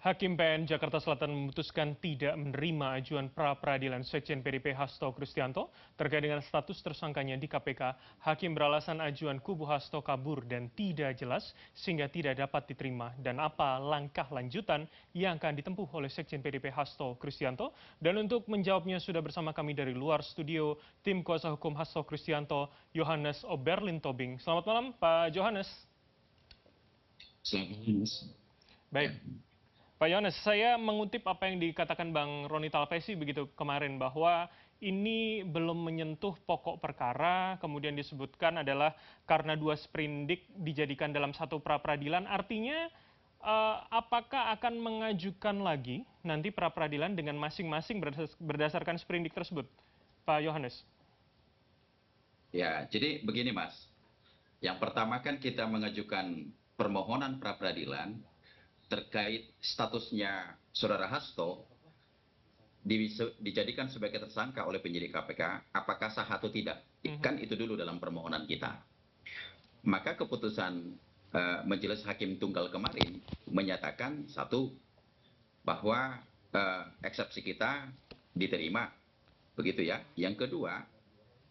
Hakim PN Jakarta Selatan memutuskan tidak menerima ajuan pra-peradilan Sekjen PDP Hasto Kristianto terkait dengan status tersangkanya di KPK. Hakim beralasan ajuan kubu Hasto kabur dan tidak jelas sehingga tidak dapat diterima dan apa langkah lanjutan yang akan ditempuh oleh Sekjen PDP Hasto Kristianto. Dan untuk menjawabnya sudah bersama kami dari luar studio tim kuasa hukum Hasto Kristianto, Yohanes Oberlin Tobing. Selamat malam Pak Yohanes. Selamat malam, Mas. Ya, Baik. Pak Yohanes, saya mengutip apa yang dikatakan Bang Roni Talpesi begitu kemarin bahwa ini belum menyentuh pokok perkara, kemudian disebutkan adalah karena dua sprindik dijadikan dalam satu pra-peradilan, artinya apakah akan mengajukan lagi nanti pra-peradilan dengan masing-masing berdasarkan sprindik tersebut, Pak Yohanes? ya, jadi begini, Mas. Yang pertama kan kita mengajukan permohonan pra peradilan terkait statusnya Saudara Hasto dijadikan sebagai tersangka oleh penyidik KPK, apakah sah atau tidak? Kan itu dulu dalam permohonan kita. Maka keputusan Majelis Hakim Tunggal kemarin menyatakan satu, bahwa eksepsi kita diterima, begitu ya. Yang kedua,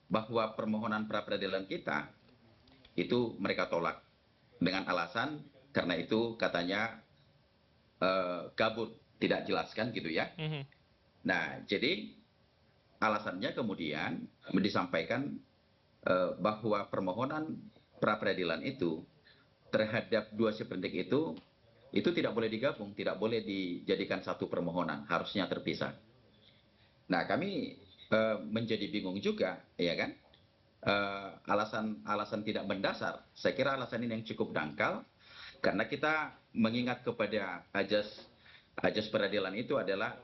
bahwa permohonan pra peradilan kita itu mereka tolak dengan alasan karena itu katanya kabur, tidak jelaskan gitu ya. Nah, jadi alasannya kemudian disampaikan bahwa permohonan pra peradilan itu terhadap dua sprindik itu tidak boleh digabung, tidak boleh dijadikan satu permohonan, harusnya terpisah. Nah, kami menjadi bingung juga, ya kan? Alasan tidak mendasar. Saya kira alasan ini yang cukup dangkal karena kita mengingat kepada ajas peradilan itu adalah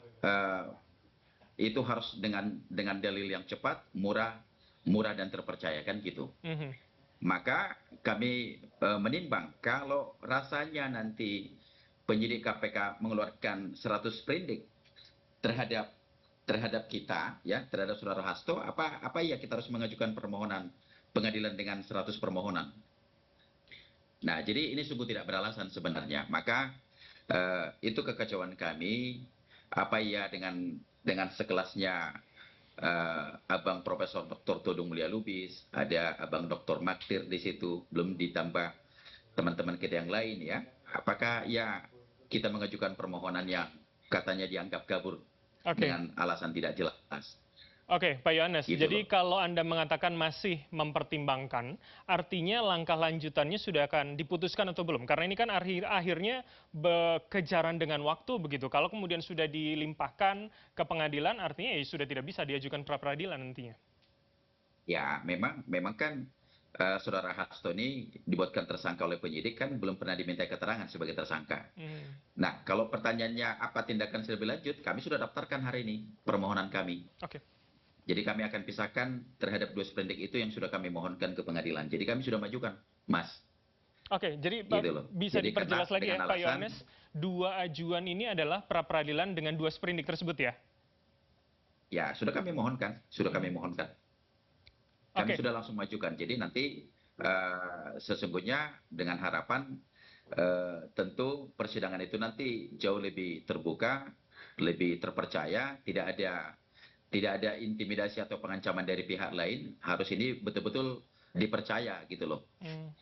itu harus dengan dalil yang cepat, murah dan terpercaya kan gitu. Maka kami menimbang kalau rasanya nanti penyidik KPK mengeluarkan 100 sprindik terhadap kita ya, terhadap Saudara Hasto, apa ya kita harus mengajukan permohonan pengadilan dengan 100 permohonan. Nah, jadi ini sungguh tidak beralasan sebenarnya. Maka itu kekacauan kami. Apa ya dengan sekelasnya Abang Profesor Dr. Todung Mulia Lubis, ada Abang Dr. Maktir di situ, belum ditambah teman-teman kita yang lain ya. Apakah ya kita mengajukan permohonan yang katanya dianggap kabur Oke. dengan alasan tidak jelas, Oke, Pak Yohanes. gitu Jadi loh. kalau Anda mengatakan masih mempertimbangkan, artinya langkah lanjutannya sudah akan diputuskan atau belum? Karena ini kan akhirnya kejaran dengan waktu begitu. Kalau kemudian sudah dilimpahkan ke pengadilan, artinya ya sudah tidak bisa diajukan pra peradilan nantinya. Ya, memang kan Saudara Hasto ini dibuatkan tersangka oleh penyidik kan belum pernah diminta keterangan sebagai tersangka. Hmm. Nah, kalau pertanyaannya apa tindakan lebih lanjut, kami sudah daftarkan hari ini permohonan kami. Oke. Jadi kami akan pisahkan terhadap dua sprendik itu yang sudah kami mohonkan ke pengadilan. Jadi kami sudah majukan, Mas. Oke, jadi Gitu loh. bisa Jadi diperjelas karena lagi ya, dengan Pak alasan, Yohanes, dua ajuan ini adalah pra peradilan dengan dua sprindik tersebut ya? ya sudah kami mohonkan, sudah kami Hmm. mohonkan. Kami Oke. sudah langsung majukan. Jadi nanti sesungguhnya dengan harapan tentu persidangan itu nanti jauh lebih terbuka, lebih terpercaya, tidak ada intimidasi atau pengancaman dari pihak lain. Harus ini betul-betul dipercaya gitu loh. Hmm.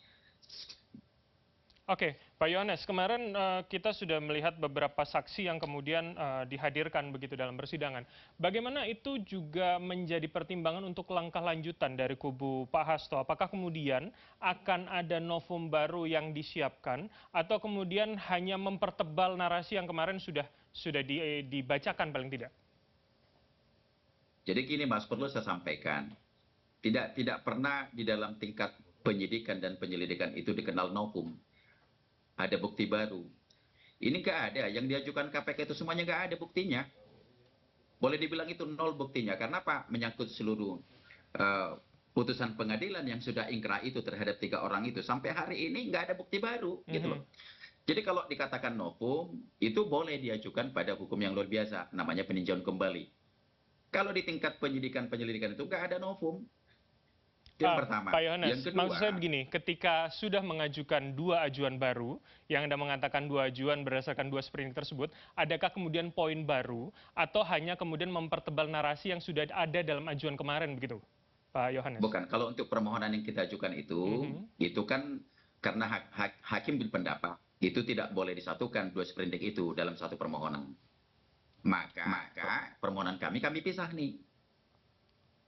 Oke, Pak Yohanes, kemarin kita sudah melihat beberapa saksi yang kemudian dihadirkan begitu dalam persidangan. Bagaimana itu juga menjadi pertimbangan untuk langkah lanjutan dari kubu Pak Hasto? Apakah kemudian akan ada novum baru yang disiapkan, atau kemudian hanya mempertebal narasi yang kemarin sudah dibacakan paling tidak? Jadi gini Mas, perlu saya sampaikan, tidak pernah di dalam tingkat penyidikan dan penyelidikan itu dikenal novum. Ada bukti baru. Ini nggak ada. Yang diajukan KPK itu semuanya nggak ada buktinya. Boleh dibilang itu nol buktinya. Karena apa? Menyangkut seluruh eh, putusan pengadilan yang sudah ingkrah itu terhadap 3 orang itu. Sampai hari ini nggak ada bukti baru, gitu loh. Mhm. Jadi kalau dikatakan novum, itu boleh diajukan pada hukum yang luar biasa, namanya peninjauan kembali. Kalau di tingkat penyidikan-penyelidikan itu nggak ada novum. Itu yang pertama. Pak Yohanes, Yang kedua, maksud saya begini, ketika sudah mengajukan dua ajuan baru, yang Anda mengatakan dua ajuan berdasarkan dua sprindik tersebut, adakah kemudian poin baru atau hanya kemudian mempertebal narasi yang sudah ada dalam ajuan kemarin begitu, Pak Yohanes? bukan, kalau untuk permohonan yang kita ajukan itu kan karena hakim berpendapat itu tidak boleh disatukan dua sprindik itu dalam satu permohonan. Maka permohonan kami pisah nih.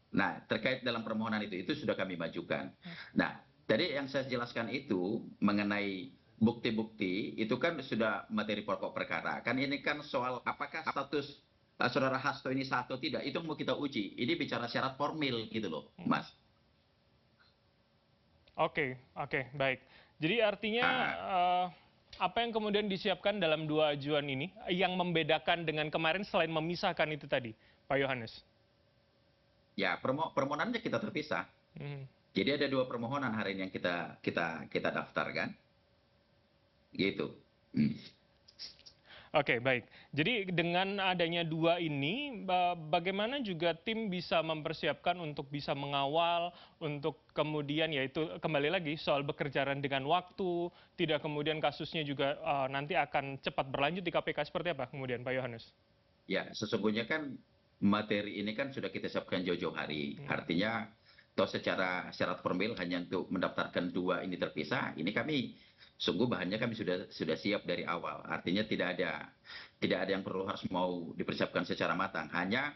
Nah, terkait dalam permohonan itu sudah kami majukan. Nah, tadi yang saya jelaskan itu mengenai bukti-bukti itu kan sudah materi pokok perkara. Kan ini kan soal apakah status saudara Hasto ini sah atau tidak, itu mau kita uji. Ini bicara syarat formil gitu loh, Mas. Oke, baik. Jadi artinya apa yang kemudian disiapkan dalam dua ajuan ini yang membedakan dengan kemarin selain memisahkan itu tadi, Pak Yohanes? Ya, permohonannya kita terpisah. Jadi ada dua permohonan hari ini yang kita daftarkan. Gitu. Oke, baik. Jadi dengan adanya dua ini, bagaimana juga tim bisa mempersiapkan untuk bisa mengawal, untuk kemudian yaitu kembali lagi soal bekerjaan dengan waktu, tidak kemudian kasusnya juga nanti akan cepat berlanjut di KPK, seperti apa kemudian Pak Yohanes? Ya, sesungguhnya kan materi ini kan sudah kita siapkan jauh-jauh hari. Artinya, toh secara syarat formil hanya untuk mendaftarkan dua ini terpisah, ini kami sungguh bahannya kami sudah siap dari awal. Artinya tidak ada yang perlu harus mau dipersiapkan secara matang. Hanya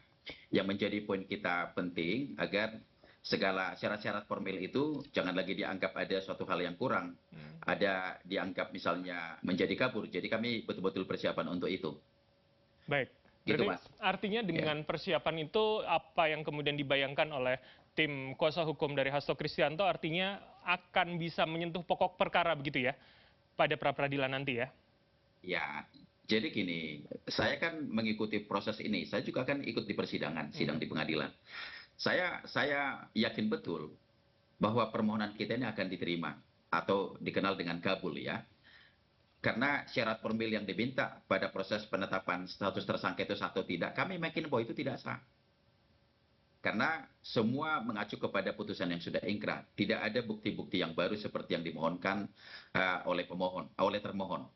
yang menjadi poin kita penting agar segala syarat-syarat formil itu jangan lagi dianggap ada suatu hal yang kurang. Ada dianggap misalnya menjadi kabur. Jadi kami betul-betul persiapan untuk itu. Baik. Gitu, Jadi Mas. artinya dengan persiapan itu apa yang kemudian dibayangkan oleh tim kuasa hukum dari Hasto Kristianto artinya akan bisa menyentuh pokok perkara begitu ya pada pra-peradilan nanti ya? Ya, jadi gini, saya kan mengikuti proses ini. Saya juga kan ikut di persidangan, sidang di pengadilan. Saya yakin betul bahwa permohonan kita ini akan diterima atau dikenal dengan kabul ya. Karena syarat formil yang diminta pada proses penetapan status tersangka itu sah atau tidak, kami yakin bahwa itu tidak sah. Karena semua mengacu kepada putusan yang sudah ingkrah. Tidak ada bukti-bukti yang baru seperti yang dimohonkan oleh termohon.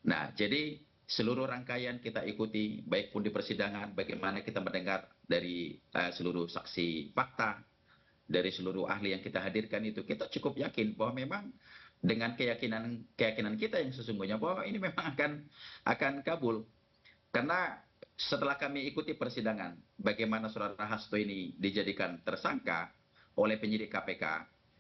Nah, jadi seluruh rangkaian kita ikuti, baik pun di persidangan, bagaimana kita mendengar dari seluruh saksi fakta, dari seluruh ahli yang kita hadirkan itu, kita cukup yakin bahwa memang dengan keyakinan kita yang sesungguhnya bahwa ini memang akan kabul. Karena setelah kami ikuti persidangan, bagaimana saudara Hasto ini dijadikan tersangka oleh penyidik KPK,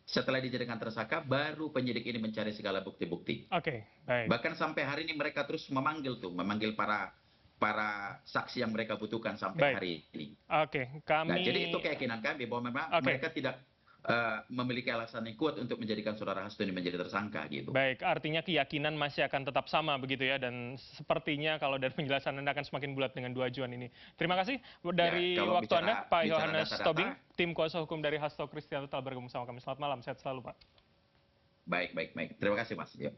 setelah dijadikan tersangka, baru penyidik ini mencari segala bukti-bukti. Oke, baik. Bahkan sampai hari ini mereka terus memanggil para saksi yang mereka butuhkan sampai hari ini. Oke, Nah, jadi itu keyakinan kami bahwa memang mereka tidak memiliki alasan yang kuat untuk menjadikan saudara Hasto ini menjadi tersangka gitu. Baik, artinya keyakinan masih akan tetap sama begitu ya, dan sepertinya kalau dari penjelasan Anda akan semakin bulat dengan dua ajuan ini. Terima kasih dari waktu Anda, Pak Yohanes Tobing, tim kuasa hukum dari Hasto Kristianto telah bergabung sama kami. Selamat malam, sehat selalu Pak. Baik. Terima kasih Mas. Yuk.